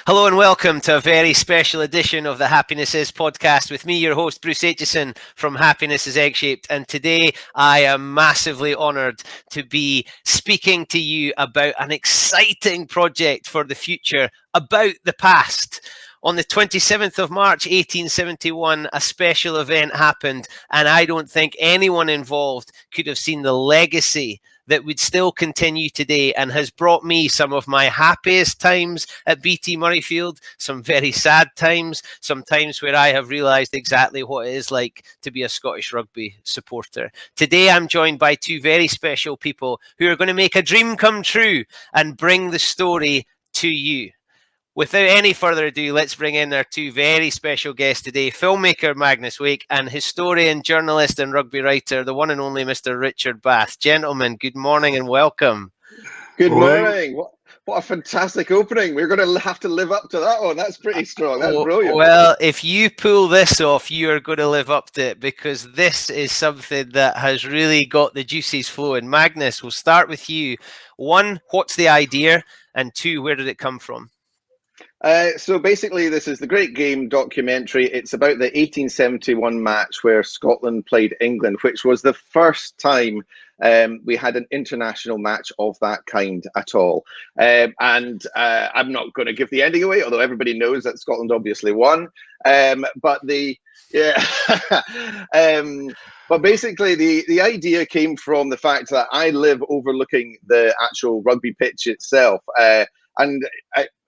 Hello and welcome to a very special edition of the Happiness Is podcast with me, your host, Bruce Aitchison from Happiness is Egg-Shaped. And today I am massively honoured to be speaking to you about an exciting project for the future, about the past. On the 27th of March, 1871, a special event happened, and I don't think anyone involved could have seen the legacy that would still continue today and has brought me some of my happiest times at BT Murrayfield, some very sad times, some times where I have realised exactly what it is like to be a Scottish rugby supporter. Today I'm joined by two very special people who are going to make a dream come true and bring the story to you. Without any further ado, let's bring in our two very special guests today, filmmaker Magnus and historian, journalist and rugby writer, the one and only Mr. Richard Bath. Gentlemen, good morning and welcome. Good morning. What a fantastic opening. We're going to have to live up to that one. That's pretty strong. That's brilliant. Well, if you pull this off, you are going to live up to it because this is something that has really got the juices flowing. Magnus, we'll start with you. One, what's the idea? And two, where did it come from? So basically, this is the Great Game documentary. It's about the 1871 match where Scotland played England, which was the first time we had an international match of that kind at all. I'm not going to give the ending away, although everybody knows that Scotland obviously won. But basically, the idea came from the fact that I live overlooking the actual rugby pitch itself,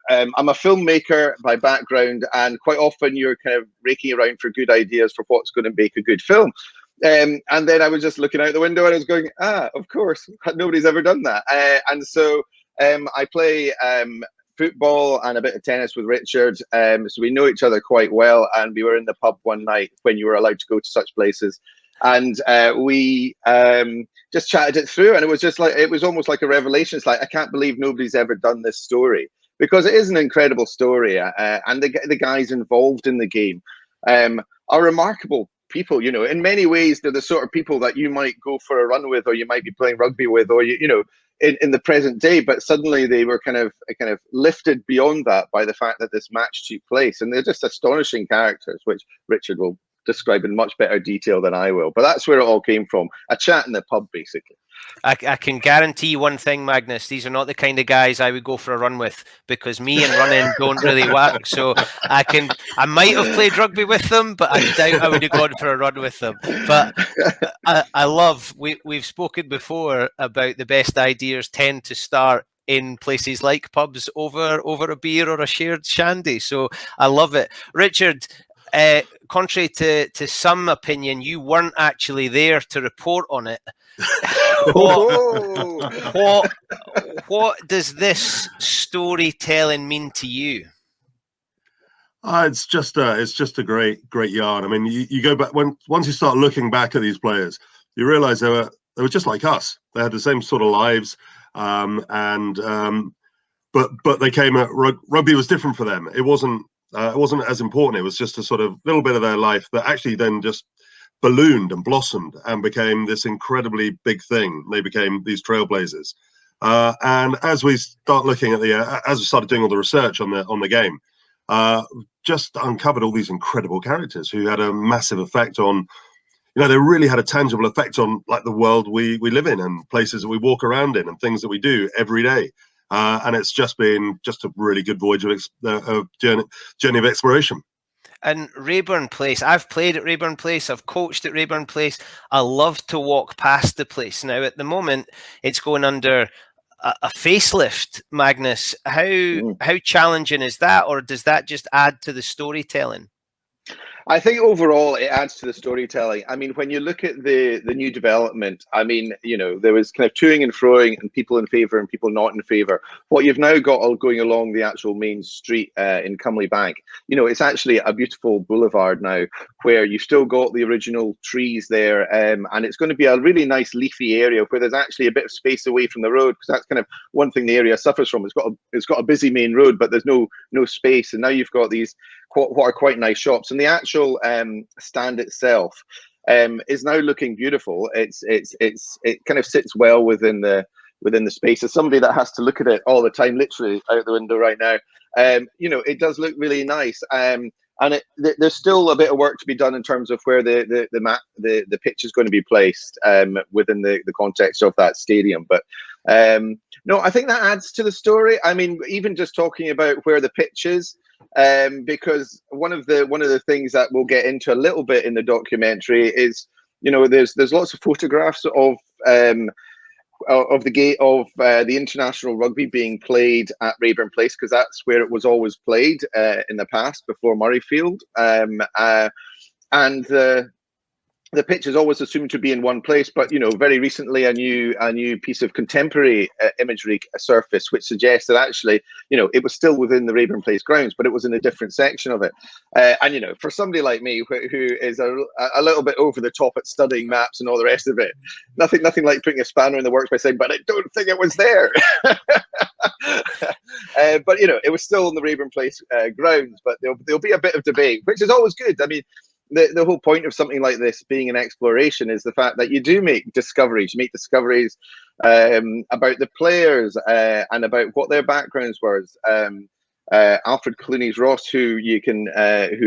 I'm a filmmaker by background, and quite often you're kind of raking around for good ideas for what's going to make a good film. And then I was just looking out the window and I was going, of course, nobody's ever done that. So I play football and a bit of tennis with Richard. So we know each other quite well. And we were in the pub one night when you were allowed to go to such places. And we just chatted it through. And it was just like, it was almost like a revelation. It's like, I can't believe nobody's ever done this story. Because it is an incredible story, and the guys involved in the game are remarkable people. You know, in many ways, they're the sort of people that you might go for a run with, or you might be playing rugby with, or in the present day. But suddenly, they were kind of lifted beyond that by the fact that this match took place, and they're just astonishing characters, which Richard will describe in much better detail than I will. But that's where it all came from—a chat in the pub, basically. I can guarantee one thing, Magnus. These are not the kind of guys I would go for a run with, because me and running don't really work. So I might have played rugby with them, but I doubt I would have gone for a run with them. But I love, we've spoken before about the best ideas tend to start in places like pubs over a beer or a shared shandy. So I love it. Richard, contrary to some opinion, you weren't actually there to report on it. What does this storytelling mean to you? It's just a great yarn. I mean, you go back once you start looking back at these players, you realise they were just like us. They had the same sort of lives, but they came at rugby was different for them. It wasn't as important. It was just a sort of little bit of their life that actually then just ballooned and blossomed and became this incredibly big thing. They became these trailblazers. And as we start looking at as we started doing all the research on the game, just uncovered all these incredible characters who had a massive effect on, they really had a tangible effect on like the world we live in and places that we walk around in and things that we do every day. And it's just been just a really good voyage of journey of exploration. And Raeburn Place, I've played at Raeburn Place, I've coached at Raeburn Place. I love to walk past the place. Now, at the moment, it's going under a facelift, Magnus. How challenging is that, or does that just add to the storytelling? I think overall it adds to the storytelling. I mean, when you look at the new development, I mean, there was kind of toing and froing and people in favour and people not in favour. What you've now got all going along the actual main street in Cumley Bank, it's actually a beautiful boulevard now where you've still got the original trees there, and it's going to be a really nice leafy area where there's actually a bit of space away from the road, because that's kind of one thing the area suffers from. It's got a busy main road, but there's no space, and now you've got these what are quite nice shops, and the actual stand itself is now looking beautiful. It kind of sits well within the within the space. As somebody that has to look at it all the time, literally out the window right now, it does look really nice. And there's still a bit of work to be done in terms of where the pitch is going to be placed within the context of that stadium. But no, I think that adds to the story. I mean, even just talking about where the pitch is, because one of the things that we'll get into a little bit in the documentary is, there's lots of photographs of the gate of the international rugby being played at Raeburn Place, because that's where it was always played in the past before Murrayfield, and the pitch is always assumed to be in one place, but very recently a new piece of contemporary imagery surfaced, which suggests that actually it was still within the Raeburn Place grounds, but it was in a different section of it. And for somebody like me who is a little bit over the top at studying maps and all the rest of it, nothing like putting a spanner in the works by saying, but I don't think it was there. But it was still in the Raeburn Place grounds. But there'll be a bit of debate, which is always good. I mean, the whole point of something like this being an exploration is the fact that you do make discoveries. You make discoveries about the players and about what their backgrounds were. Alfred Clooney's Ross, who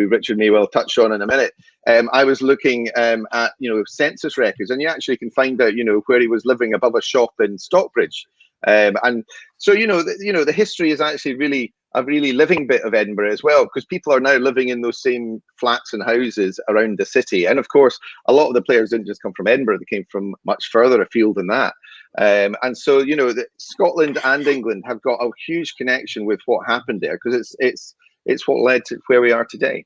Richard may well touch on in a minute. I was looking at census records, and you actually can find out where he was living above a shop in Stockbridge. And so the history is actually really a really living bit of Edinburgh as well, because people are now living in those same flats and houses around the city. And of course, a lot of the players didn't just come from Edinburgh; they came from much further afield than that. And so Scotland and England have got a huge connection with what happened there, because it's what led to where we are today.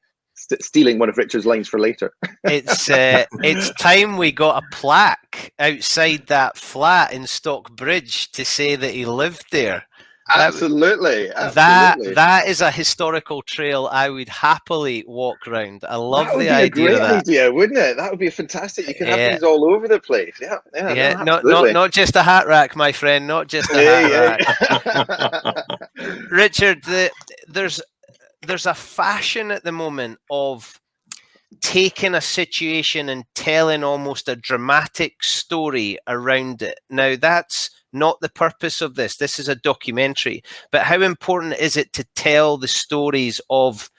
Stealing one of Richard's lines for later. It's time we got a plaque outside that flat in Stockbridge to say that he lived there. Absolutely. That is a historical trail I would happily walk around. I love the idea of that. That would be a great idea, wouldn't it? That would be fantastic. You can have these all over the place. Yeah. No, not just a hat rack, my friend. Not just a hat rack. Richard, there's a fashion at the moment of taking a situation and telling almost a dramatic story around it. Now, that's not the purpose of this. This is a documentary. But how important is it to tell the stories of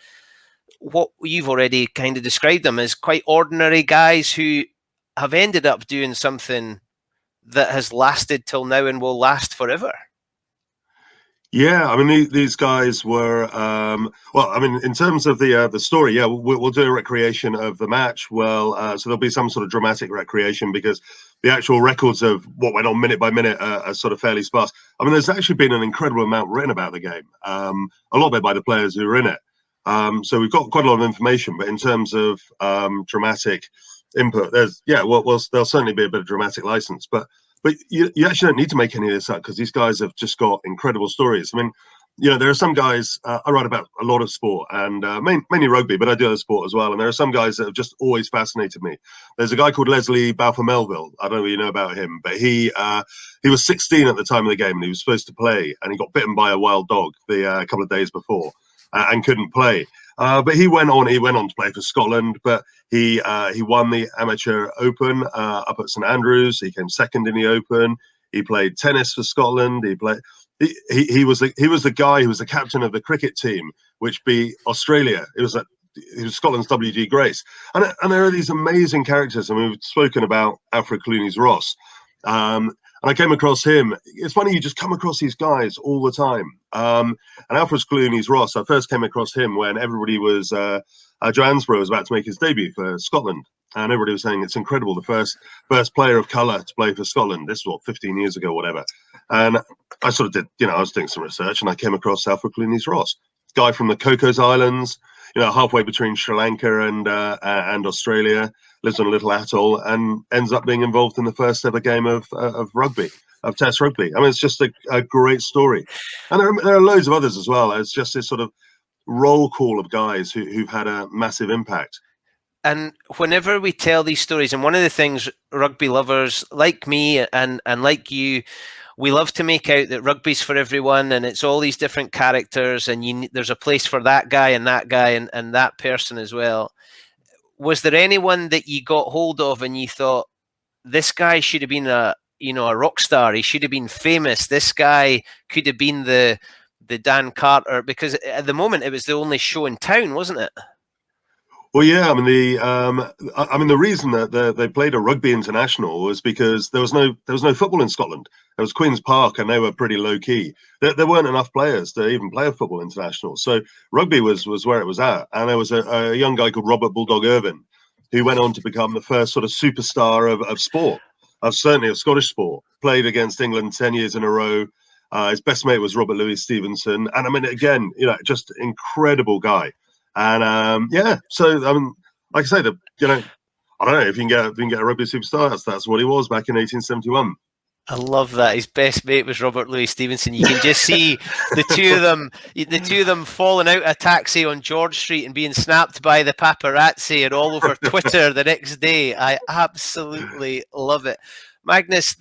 what you've already kind of described them as quite ordinary guys who have ended up doing something that has lasted till now and will last forever? Yeah, I mean, these guys were, in terms of the story, yeah, we'll do a recreation of the match. Well, so there'll be some sort of dramatic recreation, because the actual records of what went on minute by minute are sort of fairly sparse. I mean, there's actually been an incredible amount written about the game, a lot of it by the players who were in it. So we've got quite a lot of information, but in terms of dramatic input, there'll certainly be a bit of dramatic license, but you actually don't need to make any of this up, because these guys have just got incredible stories. I mean, there are some guys, I write about a lot of sport, and mainly rugby, but I do other sport as well. And there are some guys that have just always fascinated me. There's a guy called Leslie Balfour-Melville. I don't know if you know about him, but he was 16 at the time of the game, and he was supposed to play, and he got bitten by a wild dog a couple of days before and couldn't play. But he went on to play for Scotland, but he won the amateur open up at St Andrews. He came second in the open. He played tennis for Scotland. He was the guy who was the captain of the cricket team, which beat Australia. He was Scotland's W.G. Grace. And there are these amazing characters. I mean, we've spoken about Alfred Clooney's Ross. And I came across him. It's funny, you just come across these guys all the time. And Alfred Clooney's Ross, I first came across him when everybody was, Johannesburg was about to make his debut for Scotland. And everybody was saying it's incredible, the first player of colour to play for Scotland. This was 15 years ago, whatever. And I sort of did, I was doing some research, and I came across Alfred Clooney's Ross, guy from the Cocos Islands, halfway between Sri Lanka and Australia, lives on a little atoll, and ends up being involved in the first ever game of rugby, of Test rugby. I mean, it's just a great story. And there are loads of others as well. It's just this sort of roll call of guys who've had a massive impact. And whenever we tell these stories, and one of the things rugby lovers like me and like you, we love to make out that rugby's for everyone, and it's all these different characters, and there's a place for that guy and that person as well. Was there anyone that you got hold of and you thought, this guy should have been a a rock star. He should have been famous. This guy could have been the Dan Carter, because at the moment it was the only show in town, wasn't it? Well, yeah. I mean, the reason that they played a Rugby International was because there was no football in Scotland. There was Queen's Park, and they were pretty low key. There weren't enough players to even play a football international. So rugby was where it was at, and there was a young guy called Robert Bulldog Irvin, who went on to become the first sort of superstar of sport, certainly of Scottish sport. Played against England 10 years in a row. His best mate was Robert Louis Stevenson, and I mean, again, just incredible guy. And so I mean, like I said, I don't know if you can get a rugby superstar. That's what he was back in 1871. I love that. His best mate was Robert Louis Stevenson. You can just see the two of them falling out of a taxi on George Street and being snapped by the paparazzi and all over Twitter the next day. I absolutely love it. Magnus,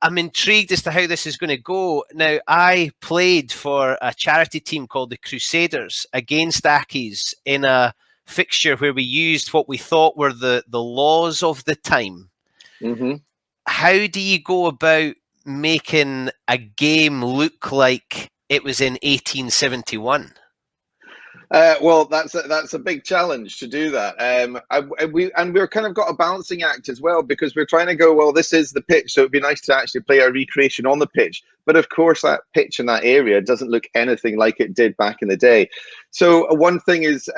I'm intrigued as to how this is going to go. Now, I played for a charity team called the Crusaders against Accies in a fixture where we used what we thought were the laws of the time. Mm-hmm. How do you go about making a game look like it was in 1871? Well, that's a big challenge to do that. We're kind of got a balancing act as well, because we're trying to go, well, this is the pitch, so it'd be nice to actually play a recreation on the pitch. But of course, that pitch in that area doesn't look anything like it did back in the day. So one thing is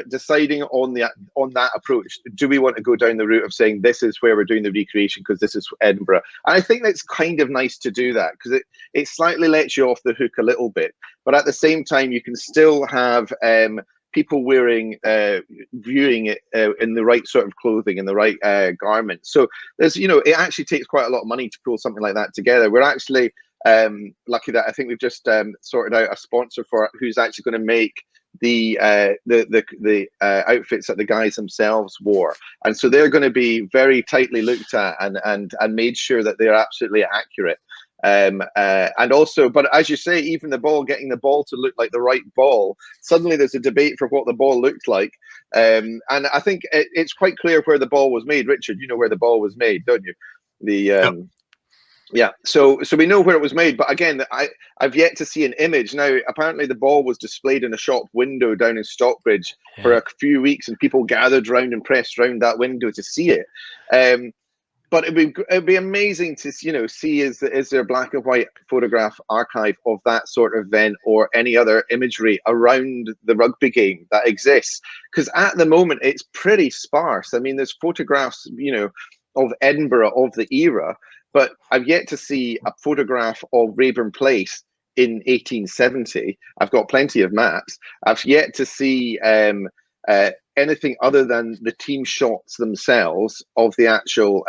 deciding on that approach. Do we want to go down the route of saying this is where we're doing the recreation because this is Edinburgh? And I think that's kind of nice to do that, because it slightly lets you off the hook a little bit. But at the same time, you can still have people viewing it in the right sort of clothing, in the right garments. So there's, it actually takes quite a lot of money to pull something like that together. We're actually lucky that I think we've just sorted out a sponsor for it, who's actually going to make the outfits that the guys themselves wore, and so they're going to be very tightly looked at and made sure that they're absolutely accurate. And also, but as you say, even getting the ball to look like the right ball, suddenly there's a debate for what the ball looked like. And I think it's quite clear where the ball was made. Richard, you know where the ball was made, don't you? Yeah, so we know where it was made, but again, I've yet to see an image. Now, apparently the ball was displayed in a shop window down in Stockbridge for a few weeks, and people gathered round and pressed round that window to see it. But it'd be amazing to see is there a black and white photograph archive of that sort of event or any other imagery around the rugby game that exists? Because at the moment it's pretty sparse. I mean, there's photographs, of Edinburgh of the era, but I've yet to see a photograph of Raeburn Place in 1870. I've got plenty of maps. I've yet to see anything other than the team shots themselves of the actual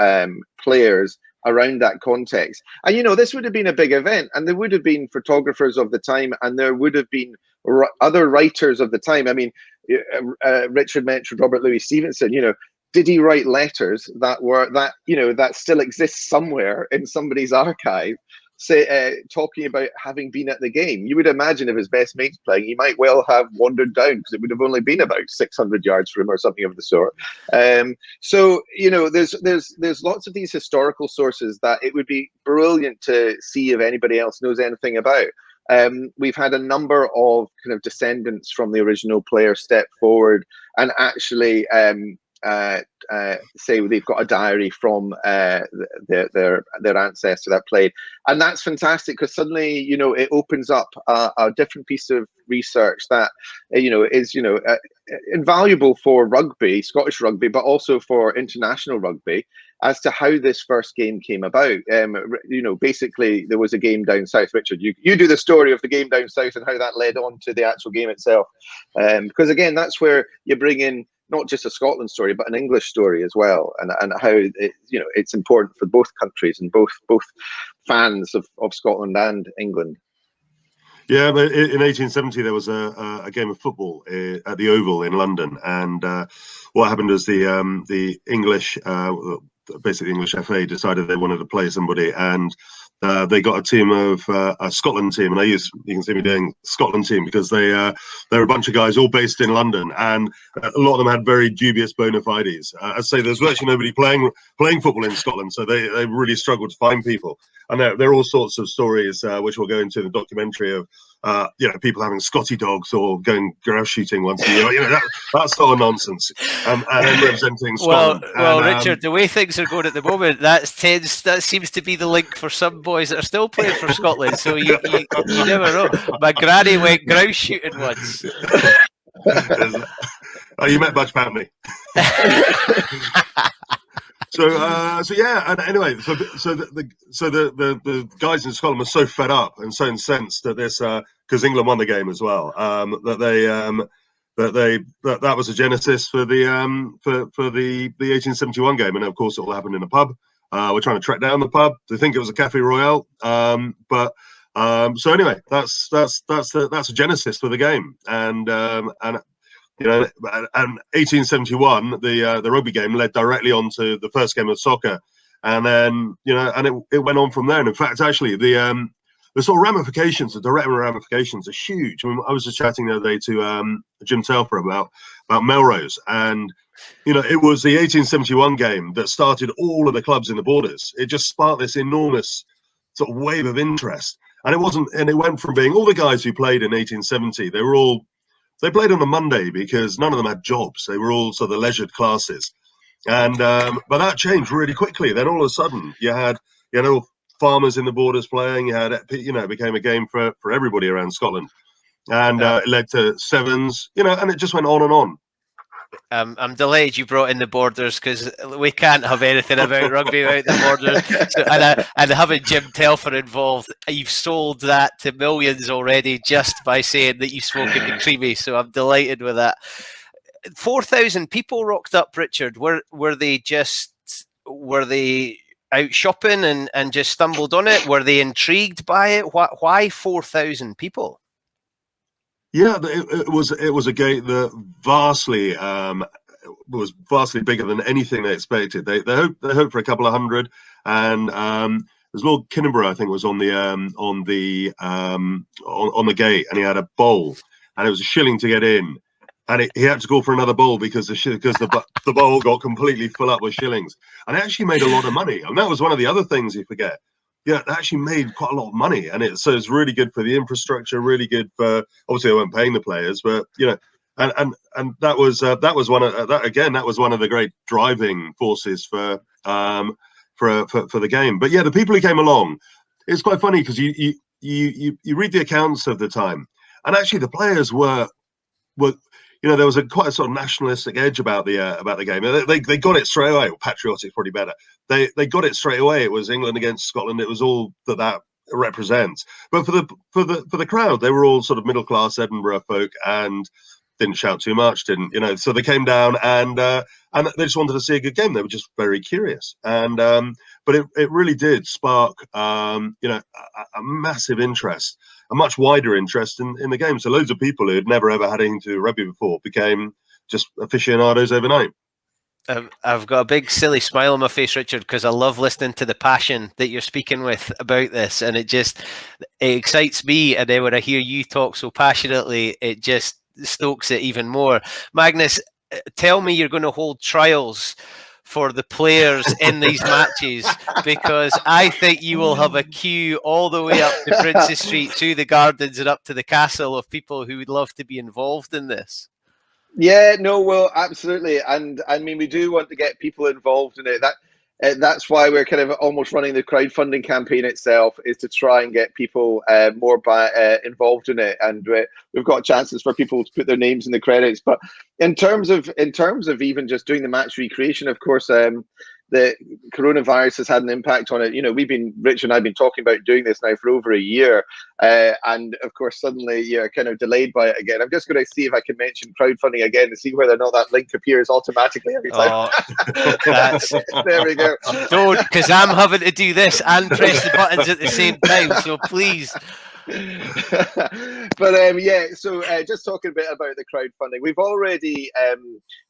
players around that context. And this would have been a big event, and there would have been photographers of the time, and there would have been other writers of the time. I mean, Richard mentioned Robert Louis Stevenson. Did he write letters that still exists somewhere in somebody's archive, talking about having been at the game? You would imagine if his best mate's playing, he might well have wandered down, because it would have only been about 600 yards from him or something of the sort. So there's lots of these historical sources that it would be brilliant to see if anybody else knows anything about. We've had a number of kind of descendants from the original player step forward and actually say they've got a diary from their ancestor that played, and that's fantastic, because suddenly it opens up a different piece of research that is invaluable for rugby, Scottish rugby, but also for international rugby, as to how this first game came about. Basically there was a game down south. Richard, you do the story of the game down south and how that led on to the actual game itself, because again, that's where you bring in not just a Scotland story, but an English story as well, and how it's important for both countries and both fans of Scotland and England. Yeah, but in 1870 there was a game of football at the Oval in London, and what happened was the English, basically the English FA, decided they wanted to play somebody, and they got a team of a Scotland team, and you can see me doing Scotland team because they're a bunch of guys all based in London, and a lot of them had very dubious bona fides. I'd say there's virtually nobody playing football in Scotland, so they really struggled to find people. And there are all sorts of stories which we'll go into in the documentary of people having Scotty dogs or going grouse shooting once a year. That sort of nonsense. And then representing Scotland. Well, Richard, the way things are going at the moment, that seems to be the link for some boys that are still playing for Scotland. So you never know. My granny went grouse shooting once. Oh, you met Butch Patney. So yeah, and anyway, so the guys in Scotland were so fed up and so incensed that this because England won the game as well, that was a genesis for the 1871 game, and of course it all happened in a pub. We're trying to track down the pub. They think it was a Café Royal, so anyway, that's a genesis for the game, and 1871, the rugby game led directly onto the first game of soccer, and then it went on from there. And in fact, actually, the sort of ramifications, the direct ramifications, are huge. I mean, I was just chatting the other day to Jim Telfer about Melrose, and it was the 1871 game that started all of the clubs in the Borders. It just sparked this enormous sort of wave of interest, and it went from being all the guys who played in 1870. They played on a Monday because none of them had jobs. They were all sort of leisured classes, and but that changed really quickly. Then all of a sudden, you had all farmers in the Borders playing. You had it became a game for everybody around Scotland, and it led to sevens. And it just went on and on. I'm delighted you brought in the Borders, because we can't have anything about rugby without the Borders. And having Jim Telfer involved, you've sold that to millions already just by saying that you've spoken to Creamy. So I'm delighted with that. 4,000 people rocked up, Richard. Were they out shopping and just stumbled on it? Were they intrigued by it? Why 4,000 people? Yeah, it was a gate that was vastly bigger than anything they expected. They hoped for a couple of hundred, and there's Lord Kinneborough, I think, was on the gate, and he had a bowl, and it was a shilling to get in, and he had to go for another bowl because the bowl got completely full up with shillings, and it actually made a lot of money, and that was one of the other things you forget. Yeah, it actually made quite a lot of money, and it's really good for the infrastructure, really good for, obviously they weren't paying the players, but and that was one of that was one of the great driving forces for the game. But yeah, the people who came along, it's quite funny because you read the accounts of the time, and actually the players were there was quite a sort of nationalistic edge about the game. They got it straight away. Or patriotic, probably better. They got it straight away. It was England against Scotland. It was all that represents. But for the crowd, they were all sort of middle class Edinburgh folk and didn't shout too much. So they came down and they just wanted to see a good game. They were just very curious. And but it really did spark a massive interest. A much wider interest in the game. So loads of people who had never ever had anything to do with rugby before became just aficionados overnight. I've got a big silly smile on my face, Richard, because I love listening to the passion that you're speaking with about this, and it excites me. And then when I hear you talk so passionately, it just stokes it even more. Magnus, tell me you're going to hold trials for the players in these matches, because I think you will have a queue all the way up to Princes Street, through the gardens and up to the castle of people who would love to be involved in this. Yeah, no, well, absolutely. And I mean, we do want to get people involved in it. That's why we're kind of almost running the crowdfunding campaign itself, is to try and get people more involved in it. And we've got chances for people to put their names in the credits. But in terms of even just doing the match recreation, of course, the coronavirus has had an impact on it. Rich and I have been talking about doing this now for over a year, and of course suddenly you're kind of delayed by it again. I'm just going to see if I can mention crowdfunding again to see whether or not that link appears automatically every time. There we go. Don't, because I'm having to do this and press the buttons at the same time, so please. But yeah, so just talking a bit about the crowdfunding, we've already,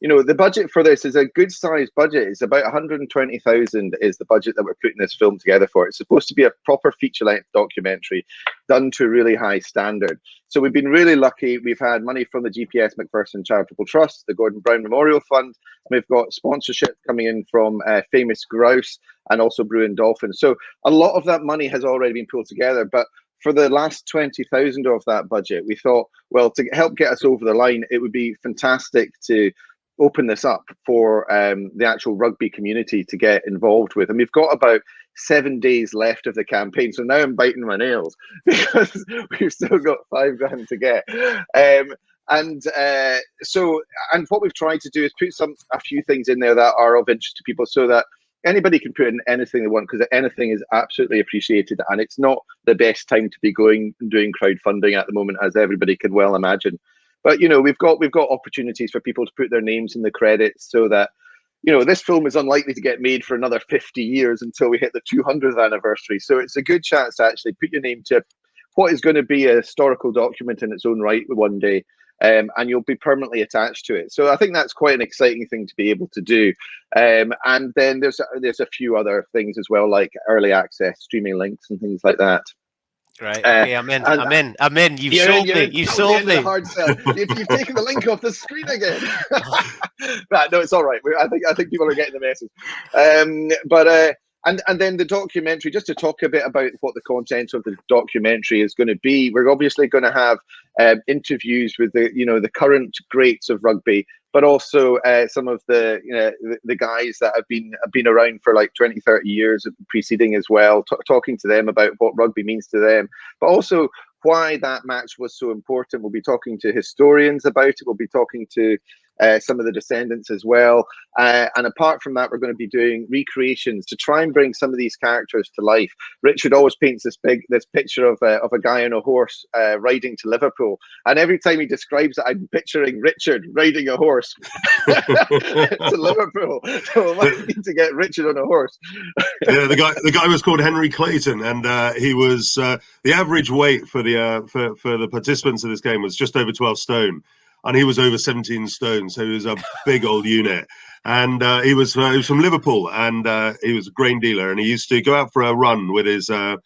the budget for this is a good sized budget. It's about 120,000 is the budget that we're putting this film together for. It's supposed to be a proper feature length documentary done to a really high standard. So we've been really lucky. We've had money from the GPS Macpherson Charitable Trust, the Gordon Brown Memorial Fund. We've got sponsorship coming in from Famous Grouse and also Bruin Dolphin. So a lot of that money has already been pulled together, but for the last 20,000 of that budget, we thought, well, to help get us over the line, it would be fantastic to open this up for the actual rugby community to get involved with. And we've got about 7 days left of the campaign. So now I'm biting my nails because we've still got $5,000 to get. And what we've tried to do is put a few things in there that are of interest to people so that anybody can put in anything they want, because anything is absolutely appreciated, and it's not the best time to be doing crowdfunding at the moment, as everybody can well imagine. But we've got opportunities for people to put their names in the credits, so that this film is unlikely to get made for another 50 years until we hit the 200th anniversary. So it's a good chance to actually put your name to what is going to be a historical document in its own right one day. And you'll be permanently attached to it. So I think that's quite an exciting thing to be able to do. And then there's a few other things as well, like early access, streaming links and things like that. Right. Okay, I'm in. You've sold me. You've sold me. Hard sell. You've taken the link off the screen again. Right, no, it's all right. I think people are getting the message. And then the documentary, just to talk a bit about what the content of the documentary is going to be, we're obviously going to have interviews with the current greats of rugby, but also some of the guys that have been around for like 20, 30 years preceding as well, talking to them about what rugby means to them, but also why that match was so important. We'll be talking to historians about it. We'll be talking to some of the descendants as well. And apart from that, we're going to be doing recreations to try and bring some of these characters to life. Richard always paints this picture of a guy on a horse riding to Liverpool. And every time he describes it, I'm picturing Richard riding a horse to Liverpool. So we might need to get Richard on a horse. Yeah, the guy was called Henry Clayton, and he was the average weight for the participants of this game was just over 12 stone. And he was over 17 stone, so he was a big old unit. And he was from Liverpool, and he was a grain dealer. And he used to go out for a run with his a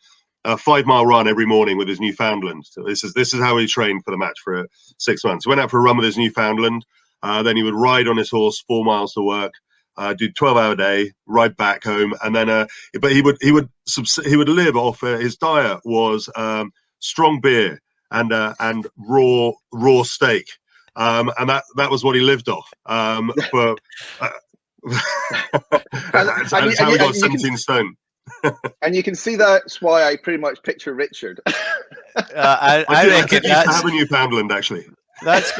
5-mile run every morning with his Newfoundland. So this is how he trained for the match for 6 months. He went out for a run with his Newfoundland. Then he would ride on his horse 4 miles to work, do 12-hour day, ride back home, and then but he would live off his diet was strong beer and raw steak. And that was what he lived off. That's how he got 17 stone. And you can see that's why I pretty much picture Richard. I reckon that's have a Newfoundland, actually. That's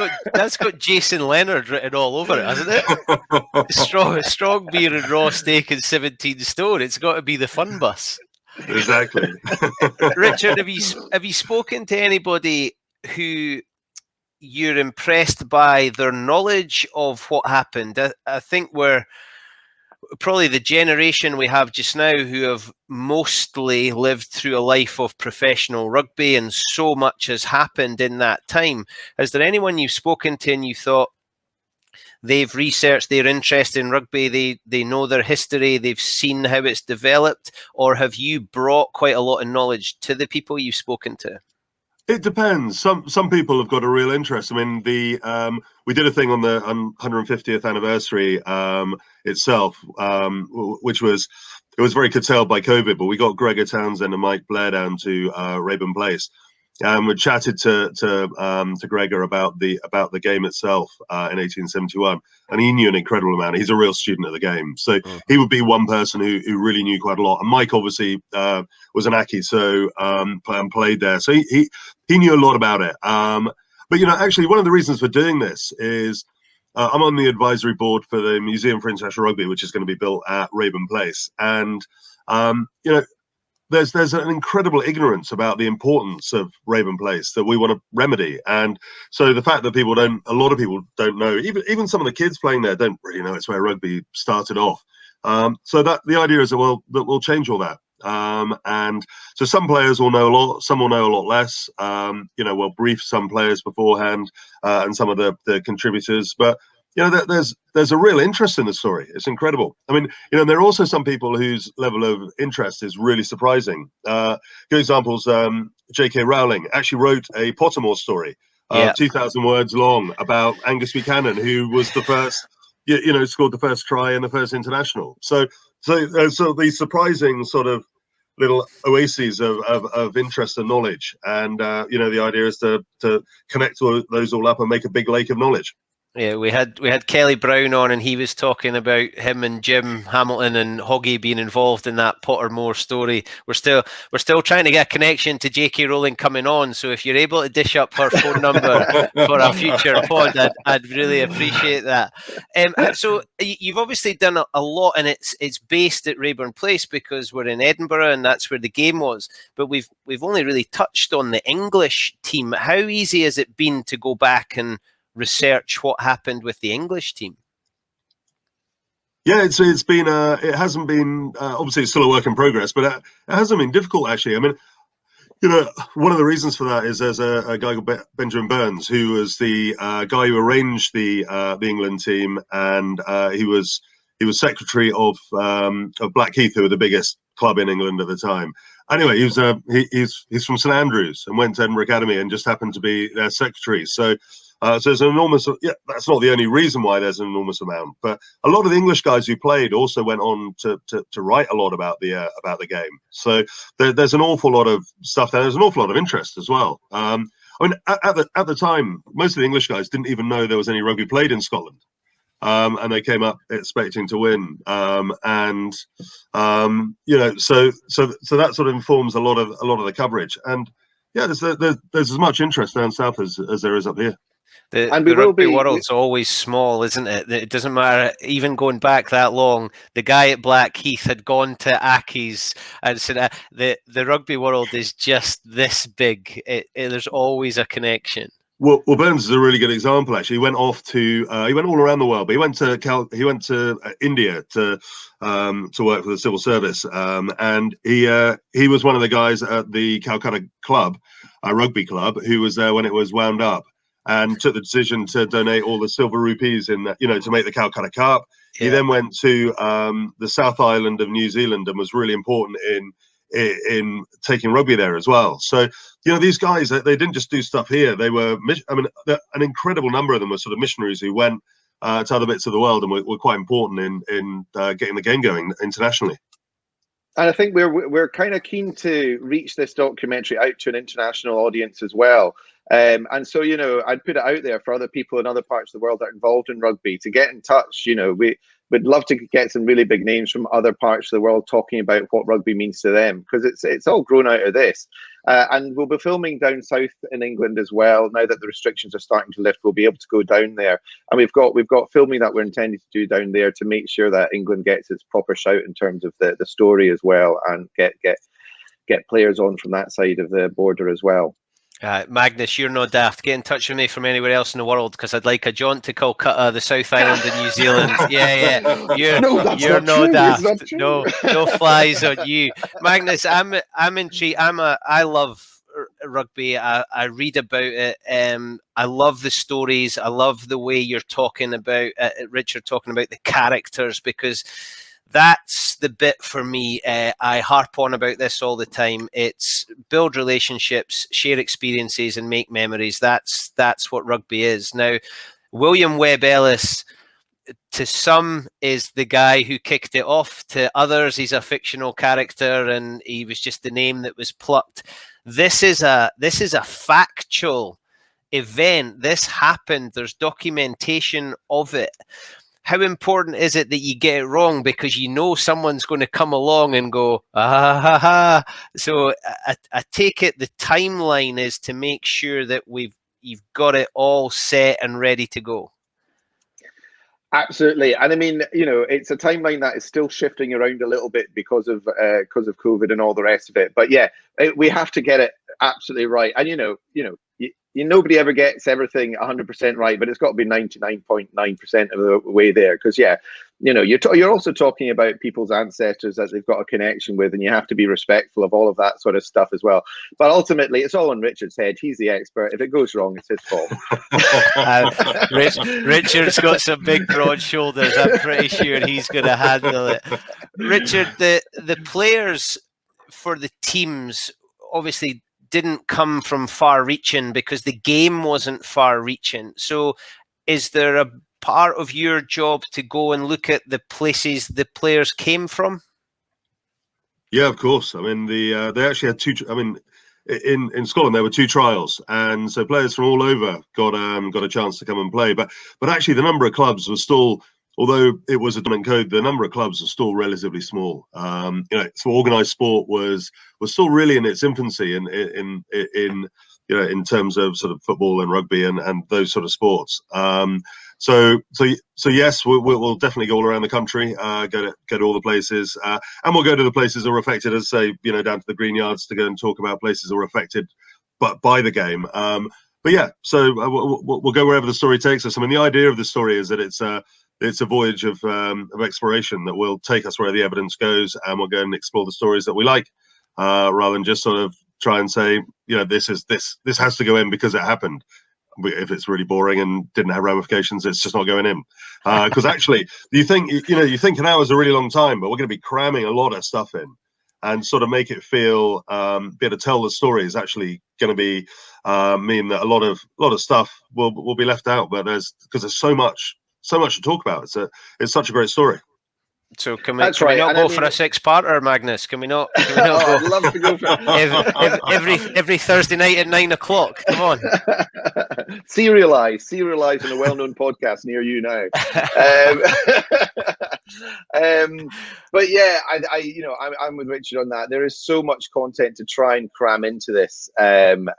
got Jason Leonard written all over it, hasn't it? Strong beer and raw steak and 17 stone. It's got to be the fun bus. Exactly. Richard, have you spoken to anybody who you're impressed by their knowledge of what happened? I think we're probably the generation we have just now who have mostly lived through a life of professional rugby, and so much has happened in that time. Is there anyone you've spoken to and you thought they've researched, they're interested in rugby, they know their history, they've seen how it's developed, or have you brought quite a lot of knowledge to the people you've spoken to? It depends. Some people have got a real interest. I mean, we did a thing on the 150th anniversary itself, which was very curtailed by COVID. But we got Gregor Townsend and Mike Blair down to Raeburn Place, and we chatted to Gregor about the game itself in 1871, and he knew an incredible amount. He's a real student of the game, so he would be one person who really knew quite a lot. And Mike obviously was an Aki, so and played there, so he knew a lot about it. But actually, one of the reasons for doing this is I'm on the advisory board for the Museum for International Rugby, which is going to be built at Raeburn Place, and there's an incredible ignorance about the importance of Raeburn Place that we want to remedy. And so the fact that a lot of people don't know, even some of the kids playing there don't really know it's where rugby started off. So that the idea is that we'll change all that. And so some players will know a lot, some will know a lot less. We'll brief some players beforehand and some of the contributors, but there's a real interest in the story. It's incredible. I mean, there are also some people whose level of interest is really surprising. Good examples. J.K. Rowling actually wrote a Pottermore story, 2,000 words long, about Angus Buchanan, who was the first, scored the first try in the first international. So these surprising sort of little oases of interest and knowledge, and the idea is to connect those all up and make a big lake of knowledge. Yeah, we had Kelly Brown on, and he was talking about him and Jim Hamilton and Hoggy being involved in that Pottermore story. We're still trying to get a connection to J.K. Rowling coming on. So if you're able to dish up her phone number for a future pod, I'd really appreciate that. So you've obviously done a lot, and it's based at Raeburn Place because we're in Edinburgh and that's where the game was. But we've only really touched on the English team. How easy has it been to go back and research what happened with the English team? Yeah, it's been it hasn't been obviously it's still a work in progress, but it hasn't been difficult actually. I mean, one of the reasons for that is there's a guy called Benjamin Burns, who was the guy who arranged the England team, and he was secretary of Blackheath, who were the biggest club in England at the time. Anyway, he's from St Andrews and went to Edinburgh Academy and just happened to be their secretary. So there's an enormous. Yeah, that's not the only reason why there's an enormous amount, but a lot of the English guys who played also went on to write a lot about the game. So there's an awful lot of stuff there. There's an awful lot of interest as well. I mean, at the time, most of the English guys didn't even know there was any rugby played in Scotland. And they came up expecting to win, so that sort of informs a lot of the coverage. And yeah, there's as much interest down south as there is up here. The rugby world's always small, isn't it? It doesn't matter, even going back that long. The guy at Blackheath had gone to Aki's and said the rugby world is just this big. There's always a connection. Well, Burns is a really good example. Actually, he went off to he went all around the world, but he went to India to work for the civil service, and he was one of the guys at the Calcutta club, rugby club, who was there when it was wound up, and took the decision to donate all the silver rupees to make the Calcutta Cup. Yeah. He then went to the South Island of New Zealand and was really important in taking rugby there as well. So these guys, they didn't just do stuff here. They were, an incredible number of them were sort of missionaries who went to other bits of the world and were quite important in getting the game going internationally. And I think we're kind of keen to reach this documentary out to an international audience as well. And so, I'd put it out there for other people in other parts of the world that are involved in rugby to get in touch. We'd love to get some really big names from other parts of the world talking about what rugby means to them, because it's all grown out of this. And we'll be filming down south in England as well. Now that the restrictions are starting to lift, we'll be able to go down there. And we've got filming that we're intending to do down there to make sure that England gets its proper shout in terms of the story as well, and get players on from that side of the border as well. Magnus, you're no daft. Get in touch with me from anywhere else in the world, because I'd like a jaunt to Calcutta, the South Island of New Zealand. Yeah. You're no daft. No flies on you, Magnus. I'm intrigued. I love rugby. I read about it. I love the stories. I love the way you're talking about Richard, talking about the characters, because that's the bit for me. I harp on about this all the time. It's build relationships, share experiences, and make memories. That's what rugby is. Now, William Webb Ellis, to some, is the guy who kicked it off. To others, he's a fictional character, and he was just the name that was plucked. This is a factual event. This happened. There's documentation of it. How important is it that you get it wrong, because someone's going to come along and go, ha. So I take it the timeline is to make sure that you've got it all set and ready to go. Absolutely. And I mean, it's a timeline that is still shifting around a little bit because of COVID and all the rest of it. But yeah, we have to get it absolutely right. And you nobody ever gets everything 100% right, but it's got to be 99.9% of the way there. Because you're also talking about people's ancestors that they've got a connection with, and you have to be respectful of all of that sort of stuff as well. But ultimately, it's all on Richard's head. He's the expert. If it goes wrong, it's his fault. Richard's got some big, broad shoulders. I'm pretty sure he's going to handle it. Richard, the players for the teams obviously didn't come from far-reaching because the game wasn't far-reaching. So is there a part of your job to go and look at the places the players came from? Yeah, of course. I mean, they actually had two. I mean, in Scotland there were two trials, and so players from all over got a chance to come and play. But actually, the number of clubs was still, although it was a dominant code, the number of clubs was still relatively small. So organised sport was still really in its infancy in terms of sort of football and rugby and those sort of sports. So yes, we'll definitely go all around the country, go to all the places, and we'll go to the places that were affected, as say, down to the green yards to go and talk about places that were affected, but by the game. But yeah, so we'll go wherever the story takes us. I mean, the idea of the story is that it's a voyage of exploration that will take us where the evidence goes, and we'll go and explore the stories that we like, rather than just sort of try and say, this has to go in because it happened. If it's really boring and didn't have ramifications, it's just not going in. Because actually, you think an hour is a really long time, but we're going to be cramming a lot of stuff in, and sort of make it feel, be able to tell the story is actually going to be mean that a lot of stuff will be left out. But there's so much to talk about. It's such a great story. So can we not go for a six-parter, Magnus? Can we not? Oh, I'd love to go for every Thursday night at 9 o'clock. Come on, serialize on a well-known podcast near you now. But yeah, I'm with Richard on that. There is so much content to try and cram into this and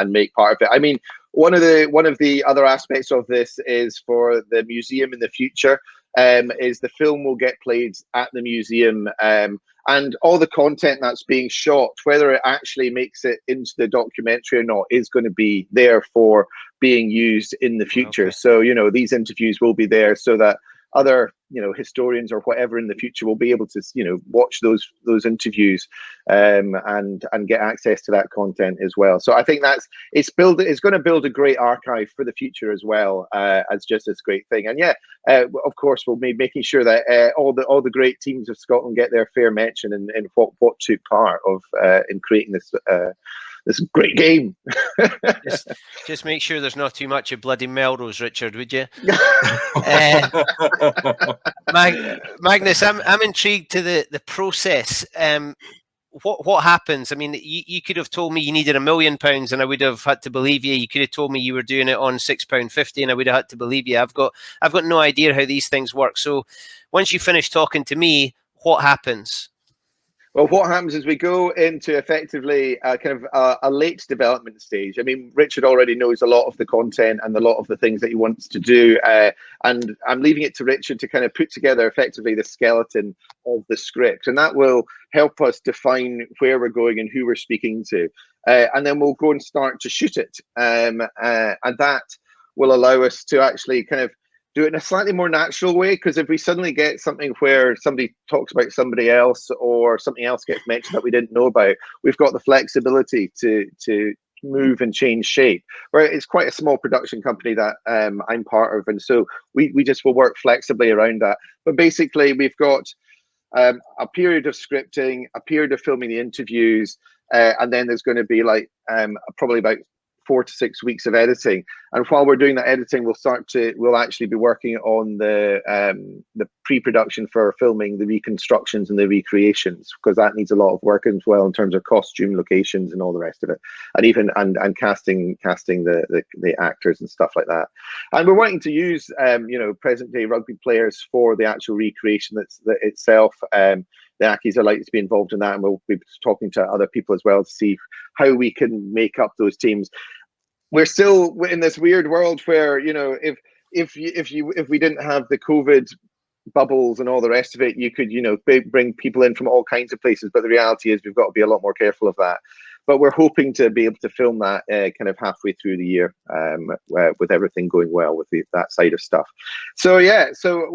make part of it. I mean, one of the other aspects of this is for the museum in the future. Is the film will get played at the museum, and all the content that's being shot, whether it actually makes it into the documentary or not, is going to be there for being used in the future. Okay. So these interviews will be there so that other historians or whatever in the future will be able to watch those interviews and get access to that content as well. So I think it's going to build a great archive for the future as well, as just this great thing. And of course we'll be making sure that all the great teams of Scotland get their fair mention in what took part of in creating this great game. just make sure there's not too much of bloody Melrose, Richard, would you? Magnus, I'm intrigued to the process. What happens? I mean, you could have told me you needed £1 million and I would have had to believe you. You could have told me you were doing it on £6.50 and I would have had to believe you. I've got no idea how these things work. So once you finish talking to me, what happens? Well, what happens is we go into effectively a late development stage. I mean, Richard already knows a lot of the content and a lot of the things that he wants to do. And I'm leaving it to Richard to kind of put together effectively the skeleton of the script. And that will help us define where we're going and who we're speaking to. And then we'll go and start to shoot it. And that will allow us to actually kind of do it in a slightly more natural way, because if we suddenly get something where somebody talks about somebody else or something else gets mentioned that we didn't know about, we've got the flexibility to move and change shape. Where it's quite a small production company that I'm part of, and so we just will work flexibly around that. But basically, we've got a period of scripting, a period of filming the interviews, and then there's going to be probably about 4 to 6 weeks of editing. And while we're doing that editing, we'll actually be working on the pre-production for filming the reconstructions and the recreations, because that needs a lot of work as well in terms of costume, locations, and all the rest of it, and even and casting the actors and stuff like that. And we're wanting to use present day rugby players for the actual recreation itself. The Ackies are likely to be involved in that, and we'll be talking to other people as well to see how we can make up those teams. We're still in this weird world where if we didn't have the COVID bubbles and all the rest of it, you could bring people in from all kinds of places. But the reality is we've got to be a lot more careful of that. but we're hoping to be able to film that kind of halfway through the year, with everything going well with that side of stuff. So yeah, so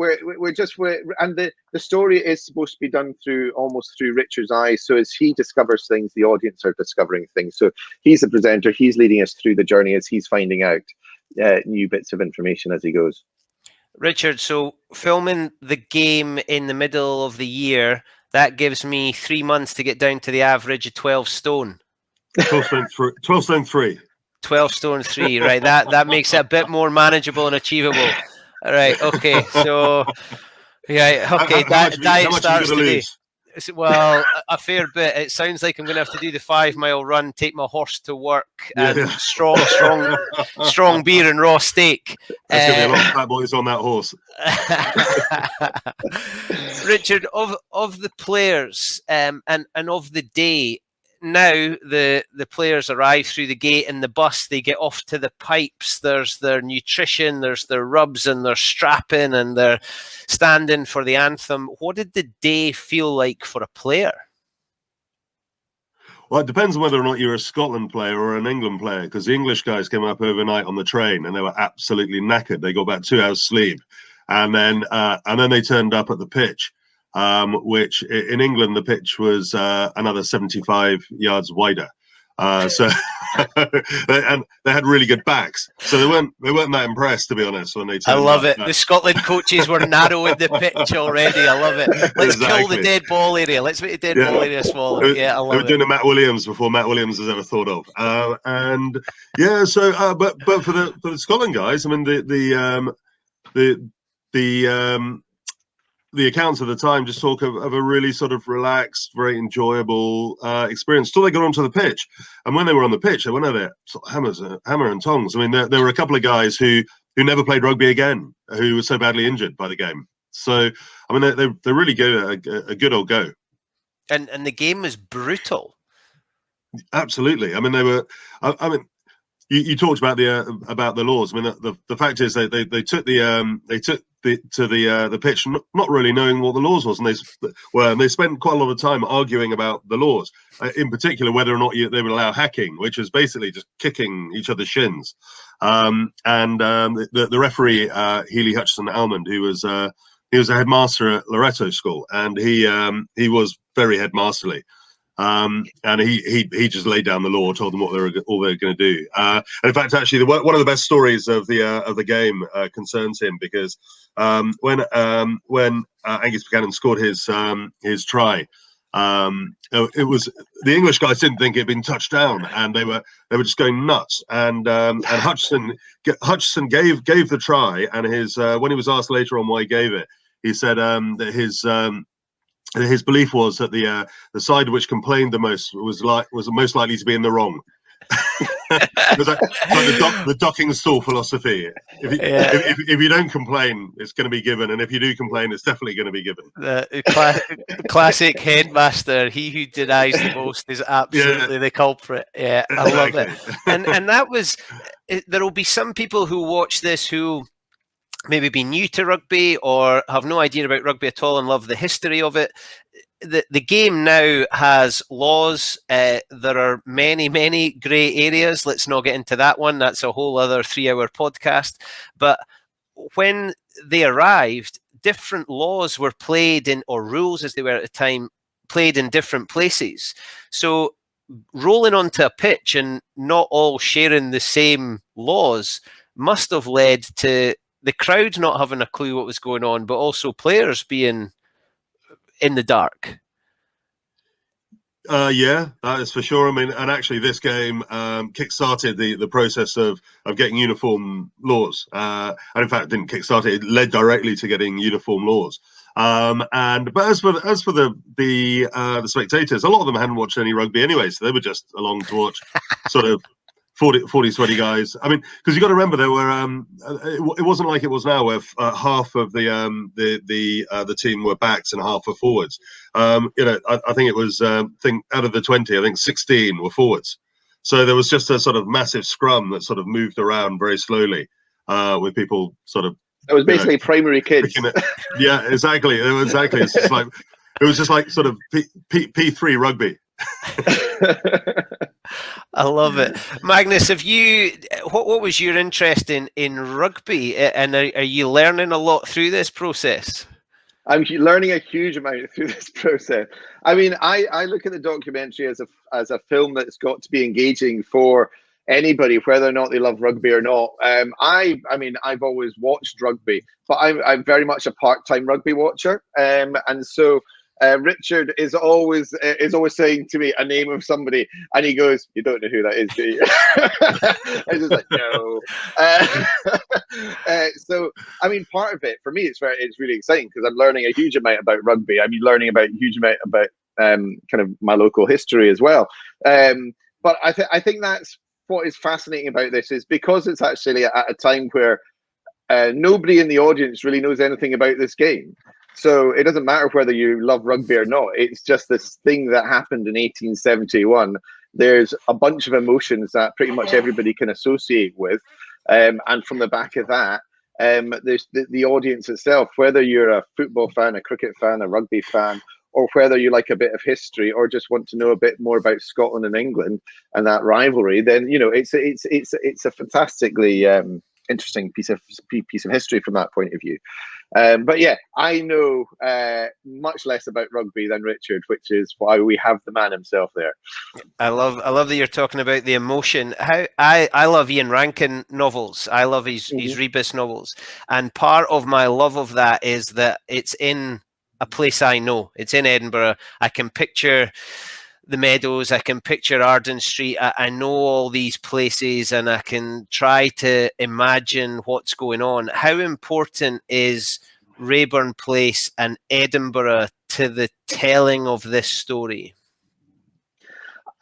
and the story is supposed to be done almost through Richard's eyes. So as he discovers things, the audience are discovering things. So he's the presenter, he's leading us through the journey as he's finding out new bits of information as he goes. Richard, so filming the game in the middle of the year, that gives me 3 months to get down to the average of 12 stone. 12 stone 3. 12 stone 3, right? That makes it a bit more manageable and achievable. All right, okay. So, yeah, okay. Diet starts today. Well, a fair bit. It sounds like I'm going to have to do the 5-mile run, take my horse to work, and strong beer and raw steak. There's going to be a lot of fat boys on that horse. Richard, of the players and of the day, now the players arrive through the gate in the bus, they get off to the pipes, there's their nutrition, there's their rubs and their strapping and their standing for the anthem. What did the day feel like for a player? Well, it depends on whether or not you're a Scotland player or an England player, because the English guys came up overnight on the train and they were absolutely knackered. They got about 2 hours sleep, and then they turned up at the pitch. Which in England the pitch was another 75 yards wider, so and they had really good backs, so they weren't that impressed, to be honest, when they turned I love up. it. The Scotland coaches were narrowing the pitch already. I love it. Let's kill the dead ball area. Let's make the dead ball area smaller. Yeah, I love it. They were doing a Matt Williams before Matt Williams was ever thought of, and yeah. So, but for the Scotland guys, I mean the accounts of the time just talk of a really sort of relaxed, very enjoyable experience till they got onto the pitch. And when they were on the pitch, they went at it sort of hammer and tongs. I mean, there were a couple of guys who never played rugby again, who were so badly injured by the game. So, I mean, they really gave it a good old go. And the game was brutal. Absolutely. I mean, they were. I mean, you talked about the laws. I mean, the fact is they took the pitch not really knowing what the laws was, and they spent quite a lot of time arguing about the laws, in particular whether or not they would allow hacking, which is basically just kicking each other's shins. The referee Healy Hutchison Almond, he was a headmaster at Loretto School, and he was very headmasterly. And he just laid down the law, told them what they were going to do. And in fact, actually, one of the best stories of the game concerns him, because when Angus Buchanan scored his try, it was the English guys didn't think it had been touched down, and they were just going nuts. And Hutchison gave the try, and when he was asked later on why he gave it, he said that his belief was that the side which complained the most was most likely to be in the wrong. It was like the docking stall philosophy. If you don't complain, it's going to be given, and if you do complain, it's definitely going to be given. Classic headmaster. He who denies the most is absolutely the culprit. Yeah, I love it. And that was. There will be some people who watch this who maybe be new to rugby or have no idea about rugby at all and love the history of it. The game now has laws. There are many grey areas. Let's not get into that one. That's a whole other 3-hour podcast. But when they arrived, different laws were played in, or rules as they were at the time, played in different places. So rolling onto a pitch and not all sharing the same laws must have led to the crowd not having a clue what was going on, but also players being in the dark. Yeah, that is for sure. I mean, and actually this game kick-started the process of getting uniform laws. And in fact, didn't kick-start it, it led directly to getting uniform laws. But as for the spectators, a lot of them hadn't watched any rugby anyway, so they were just along to watch sort of 40 sweaty guys. I mean, because you got to remember there were it wasn't like it was now, where half of the team were backs and half were forwards. I think it was out of the 20, I think 16 were forwards. So there was just a sort of massive scrum that sort of moved around very slowly, with people sort of. It was basically primary kids. Yeah, exactly. It's just like sort of P3 rugby. I love it. Magnus, have you, what was your interest in rugby? And are you learning a lot through this process? I'm learning a huge amount through this process. I mean, I look at the documentary as a film that's got to be engaging for anybody, whether or not they love rugby or not. I mean, I've always watched rugby, but I'm very much a part-time rugby watcher, and so. Richard is always saying to me a name of somebody, and he goes, "You don't know who that is, do you?" I was just like, "No." So, I mean, part of it for me, it's really exciting because I'm learning a huge amount about rugby. I'm learning about a huge amount about kind of my local history as well. But I think that's what is fascinating about this is because it's actually at a time where nobody in the audience really knows anything about this game. So it doesn't matter whether you love rugby or not. It's just this thing that happened in 1871. There's a bunch of emotions that pretty much everybody can associate with. And from the back of that, there's the audience itself, whether you're a football fan, a cricket fan, a rugby fan, or whether you like a bit of history or just want to know a bit more about Scotland and England and that rivalry, then, you know, it's a fantastically interesting piece of history from that point of view. But yeah, I know much less about rugby than Richard, which is why we have the man himself there. I love that you're talking about the emotion. How I love Ian Rankin novels. I love his rebus novels, and part of my love of that is that it's in a place I know. It's in Edinburgh. I can picture the Meadows, I can picture Arden Street. I know all these places, and I can try to imagine what's going on. How important is Raeburn Place and Edinburgh to the telling of this story?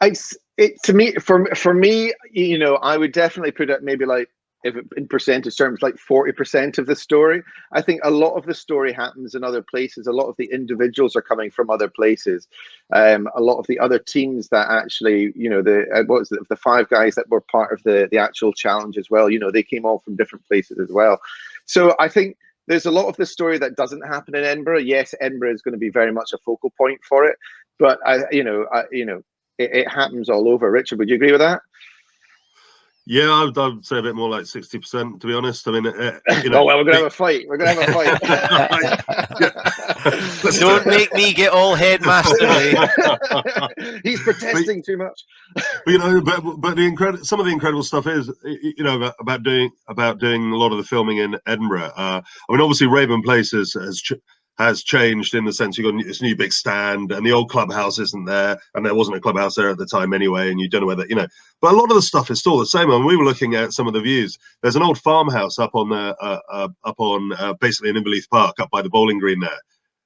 To me, for me, you know, I would definitely put it maybe like, if in percentage terms, like 40% of the story. I think a lot of the story happens in other places. A lot of the individuals are coming from other places. A lot of the other teams that actually, you know, the five guys that were part of the actual challenge as well, you know, they came all from different places as well. So I think there's a lot of the story that doesn't happen in Edinburgh. Yes, Edinburgh is going to be very much a focal point for it, but it happens all over. Richard, would you agree with that? Yeah, I would say a bit more like 60%, to be honest. I mean, you know, oh well, we're gonna have a fight. We're gonna have a fight. Don't make me get all headmasterly. He's protesting too much. You know, but some of the incredible stuff is, you know, about doing a lot of the filming in Edinburgh. I mean, obviously, Raeburn Place has changed in the sense you've got this new big stand and the old clubhouse isn't there, and there wasn't a clubhouse there at the time anyway, and you don't know whether, you know, but a lot of the stuff is still the same. And we were looking at some of the views. There's an old farmhouse up on basically in Inverleith Park, up by the bowling green there.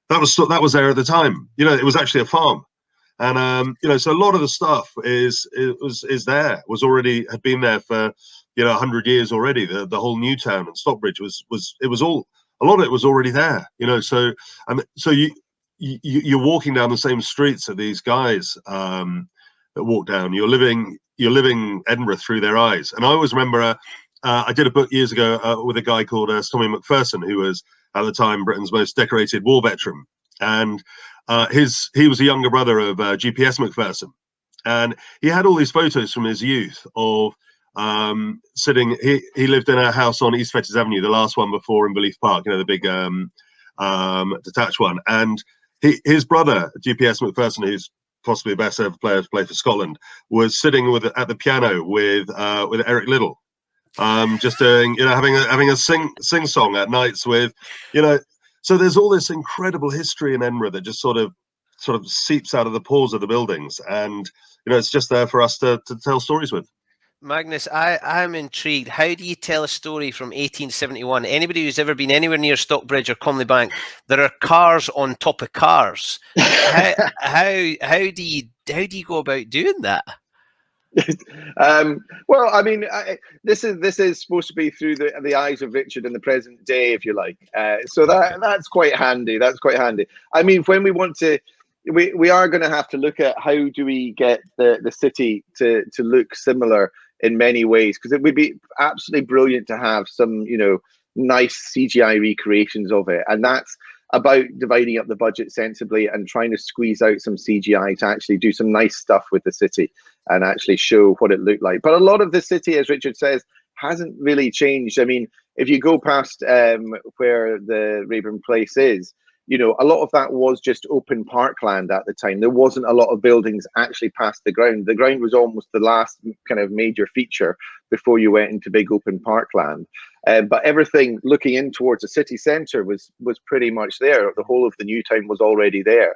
That was there at the time. You know, it was actually a farm. And you know, so a lot of the stuff had been there for, you know, 100 years already. The whole Newtown and Stockbridge was all, a lot of it was already there, you know. So you're walking down the same streets that these guys that walk down. You're living Edinburgh through their eyes. And I always remember I did a book years ago with a guy called Tommy McPherson, who was at the time Britain's most decorated war veteran, and he was a younger brother of GPS McPherson, and he had all these photos from his youth of sitting. He lived in a house on East Fetches Avenue, the last one before Inverleith Park, you know, the big detached one. And his brother, GPS McPherson, who's possibly the best ever player to play for Scotland, was sitting at the piano with Eric Liddell, just doing, you know, having a sing song at nights with, you know. So there's all this incredible history in Edinburgh that just sort of seeps out of the pores of the buildings, and, you know, it's just there for us to tell stories with. Magnus, I'm intrigued. How do you tell a story from 1871? Anybody who's ever been anywhere near Stockbridge or Conley Bank, there are cars on top of cars. How do you go about doing that? Well, I mean, this is supposed to be through the eyes of Richard in the present day, if you like. So that's quite handy. That's quite handy. I mean, when we want to, we are going to have to look at how do we get the city to look similar in many ways, because it would be absolutely brilliant to have some, you know, nice CGI recreations of it. And that's, about dividing up the budget sensibly and trying to squeeze out some CGI to actually do some nice stuff with the city and actually show what it looked like. But a lot of the city, as Richard says, hasn't really changed. I mean, if you go past where the Raeburn Place is, you know, a lot of that was just open parkland at the time. There wasn't a lot of buildings actually past the ground. The ground was almost the last kind of major feature before you went into big open parkland. But everything looking in towards the city centre was pretty much there. The whole of the new town was already there.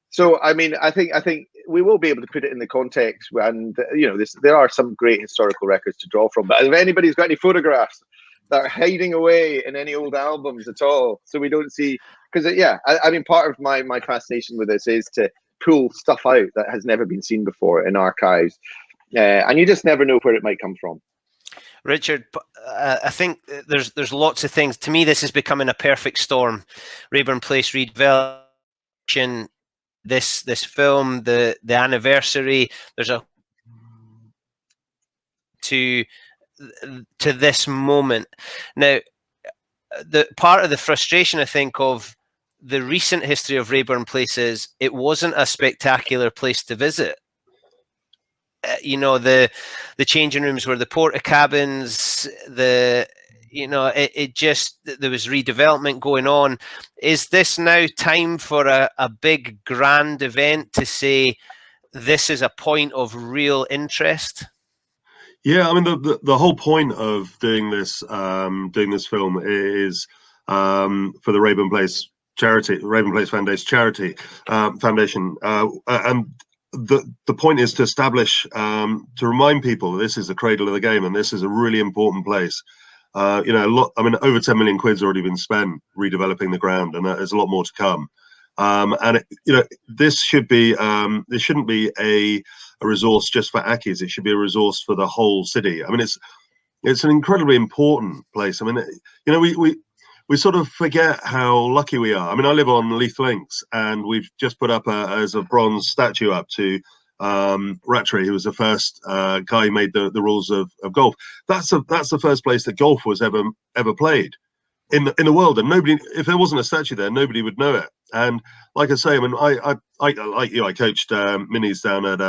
So I mean, I think we will be able to put it in the context, and you know, there are some great historical records to draw from. But if anybody's got any photographs that are hiding away in any old albums at all, so we don't see, because yeah, I mean, part of my fascination with this is to pull stuff out that has never been seen before in archives, and you just never know where it might come from. Richard, I think there's lots of things. To me, this is becoming a perfect storm. Raeburn Place redevelopment, this film, the anniversary. There's a to this moment. Now, the part of the frustration, I think, of the recent history of Raeburn Place is it wasn't a spectacular place to visit. You know, the changing rooms were the porta cabins, it just, there was redevelopment going on. Is this now time for a big grand event to say this is a point of real interest? Yeah, I mean, the whole point of doing this film is for the Raeburn Place charity, Raeburn Place Foundation, and the point is to establish, to remind people that this is the cradle of the game and this is a really important place. You know, over 10 million quid's already been spent redeveloping the ground, and there's a lot more to come. And this shouldn't be a resource just for Accies. It should be a resource for the whole city. I mean, it's an incredibly important place. I mean, you know, we sort of forget how lucky we are. I mean, I live on Leith Links, and we've just put up as a bronze statue up to Rattray, who was the first guy who made the rules of golf. That's the first place that golf was ever played in the world, and nobody, if there wasn't a statue there, nobody would know it. And like I say, I mean, I like you, I coached minis down at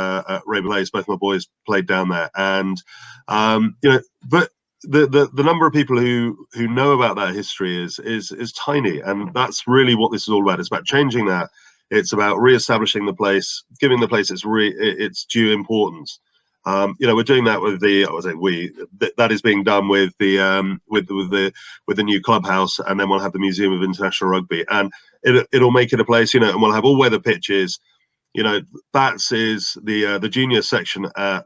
Raeburn Place. Both my boys played down there, and you know, but the number of people who know about that history is tiny, and that's really what this is all about. It's about changing that. It's about re-establishing the place, giving the place its due importance. You know, we're doing that with that is being done with the new clubhouse, and then we'll have the Museum of International Rugby, and it'll make it a place, you know, and we'll have all weather pitches. You know, the junior section at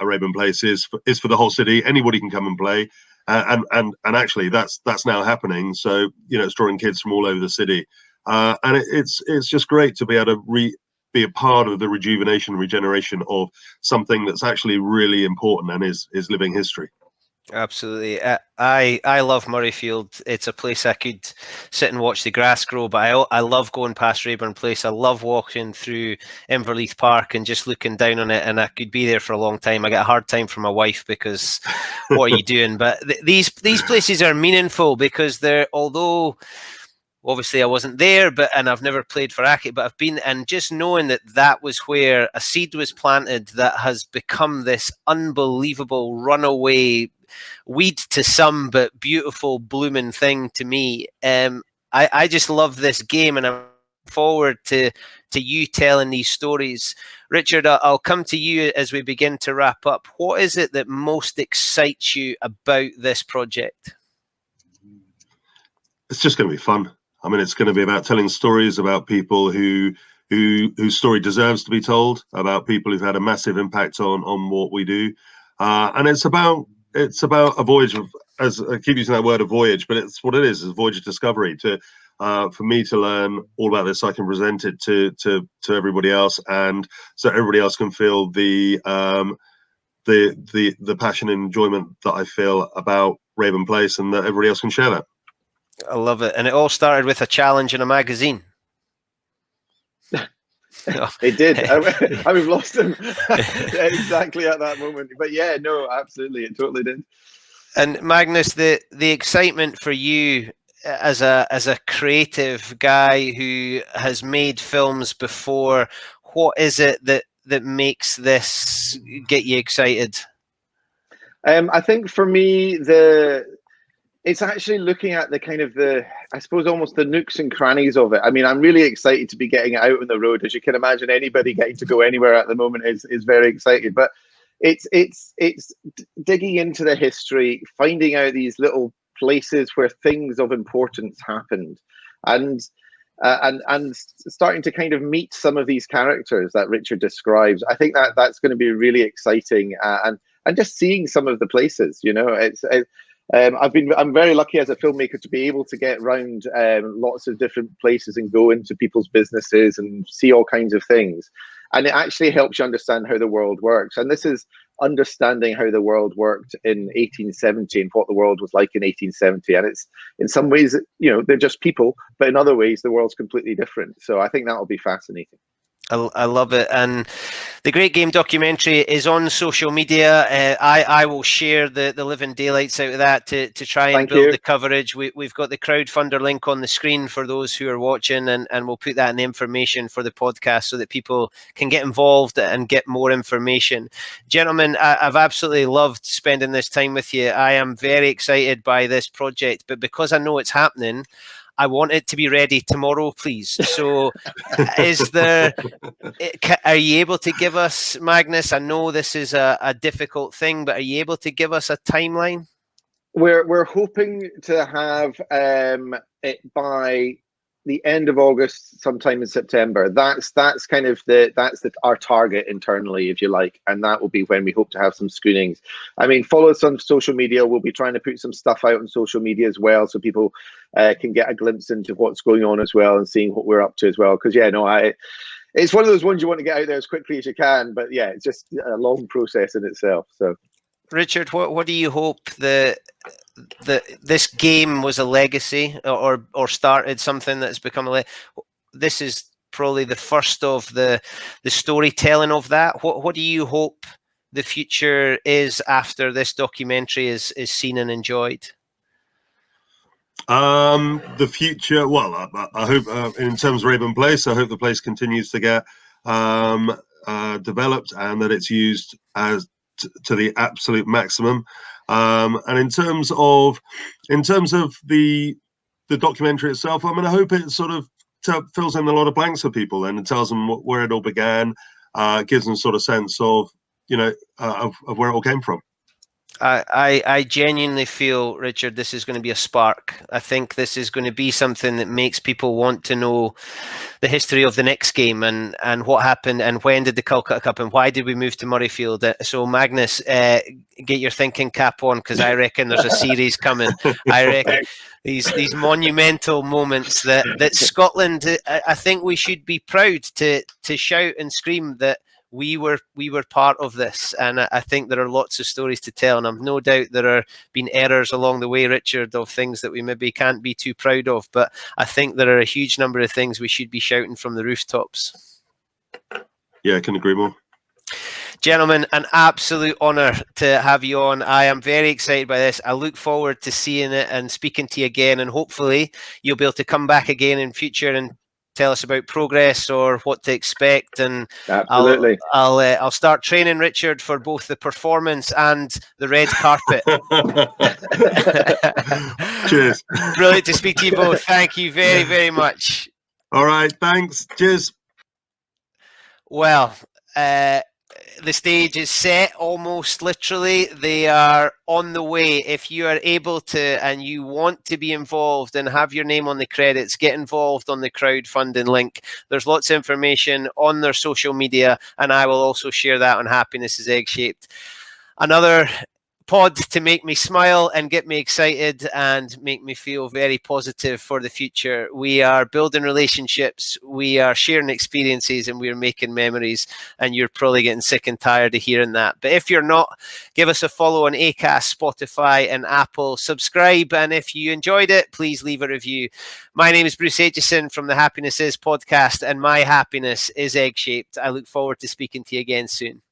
Raeburn Place is for the whole city. Anybody can come and play, and actually that's now happening. So you know, it's drawing kids from all over the city, and it's just great to be able to be a part of the regeneration of something that's actually really important and is living history. Absolutely. I love Murrayfield. It's a place I could sit and watch the grass grow, but I love going past Raeburn Place. I love walking through Inverleith Park and just looking down on it, and I could be there for a long time. I get a hard time from my wife because what are you doing? But these places are meaningful because they're, although obviously I wasn't there, and I've never played for Accies, but I've been, and just knowing that was where a seed was planted that has become this unbelievable runaway weed to some, but beautiful blooming thing to me. I just love this game, and I'm forward to you telling these stories. Richard, I'll come to you as we begin to wrap up. What is it that most excites you about this project? It's just going to be fun. I mean, it's going to be about telling stories about people whose story deserves to be told, about people who've had a massive impact on what we do, and it's about a voyage of, as I keep using that word, a voyage, but it's what it is a voyage of discovery. For me to learn all about this, I can present it to everybody else, and so everybody else can feel the passion and enjoyment that I feel about Raeburn Place, and that everybody else can share that. I love it. And it all started with a challenge in a magazine. It did. We've lost him exactly at that moment. But yeah, no, absolutely. It totally did. And Magnus, the excitement for you as a creative guy who has made films before, what is it that makes this get you excited? I think for me, it's actually looking at the kind of I suppose almost the nooks and crannies of it. I mean, I'm really excited to be getting it out on the road. As you can imagine, anybody getting to go anywhere at the moment is very excited. But it's digging into the history, finding out these little places where things of importance happened, and starting to kind of meet some of these characters that Richard describes. I think that's going to be really exciting, and just seeing some of the places. I'm very lucky as a filmmaker to be able to get around lots of different places and go into people's businesses and see all kinds of things. And it actually helps you understand how the world works. And this is understanding how the world worked in 1870 and what the world was like in 1870. And it's, in some ways, they're just people, but in other ways, the world's completely different. So I think that'll be fascinating. I love it. And the Great Game documentary is on social media. I will share the living daylights out of that to try and build the coverage. We've got the crowdfunder link on the screen for those who are watching, and we'll put that in the information for the podcast so that people can get involved and get more information. Gentlemen, I've absolutely loved spending this time with you. I am very excited by this project, but because I know it's happening, I want it to be ready tomorrow, please. So are you able to give us, Magnus, I know this is a difficult thing, but are you able to give us a timeline? We're hoping to have it by the end of August, sometime in September. That's kind of our target internally, if you like, and that will be when we hope to have some screenings. I mean, follow us on social media. We'll be trying to put some stuff out on social media as well, so people can get a glimpse into what's going on as well and seeing what we're up to as well. Because it's one of those ones you want to get out there as quickly as you can, but yeah, it's just a long process in itself. So, Richard, what do you hope this game was a legacy or started something that's become this is probably the first of the storytelling of that. What do you hope the future is after this documentary is seen and enjoyed? The future, well, I hope in terms of Raeburn Place, I hope the place continues to get developed and that it's used as to the absolute maximum. And in terms of the documentary itself, I mean, I hope it sort of fills in a lot of blanks for people and it tells them where it all began, gives them sort of sense of of where it all came from. I genuinely feel, Richard, this is going to be a spark. I think this is going to be something that makes people want to know the history of the next game and what happened and when did the Calcutta Cup and why did we move to Murrayfield. So Magnus, get your thinking cap on, because I reckon there's a series coming. I reckon these monumental moments that Scotland, I think we should be proud to shout and scream that we were part of this, and I think there are lots of stories to tell, and I've no doubt there are been errors along the way, Richard, of things that we maybe can't be too proud of, but I think there are a huge number of things we should be shouting from the rooftops. Yeah, I can agree more. Gentlemen, an absolute honour to have you on. I am very excited by this. I look forward to seeing it and speaking to you again, and hopefully you'll be able to come back again in future and tell us about progress or what to expect. And absolutely, I'll start training Richard for both the performance and the red carpet. Cheers. Brilliant to speak to you both. Thank you very, very much. All right, thanks. Cheers. Well, the stage is set, almost literally. They are on the way. If you are able to and you want to be involved and have your name on the credits, get involved on the crowdfunding link. There's lots of information on their social media, and I will also share that on Happiness is Egg-Shaped. Another pod to make me smile and get me excited and make me feel very positive for the future. We are building relationships, we are sharing experiences, and we are making memories, and you're probably getting sick and tired of hearing that. But if you're not, give us a follow on Acast, Spotify and Apple. Subscribe, and if you enjoyed it, please leave a review. My name is Bruce Aitchison from the Happiness Is podcast, and my happiness is egg-shaped. I look forward to speaking to you again soon.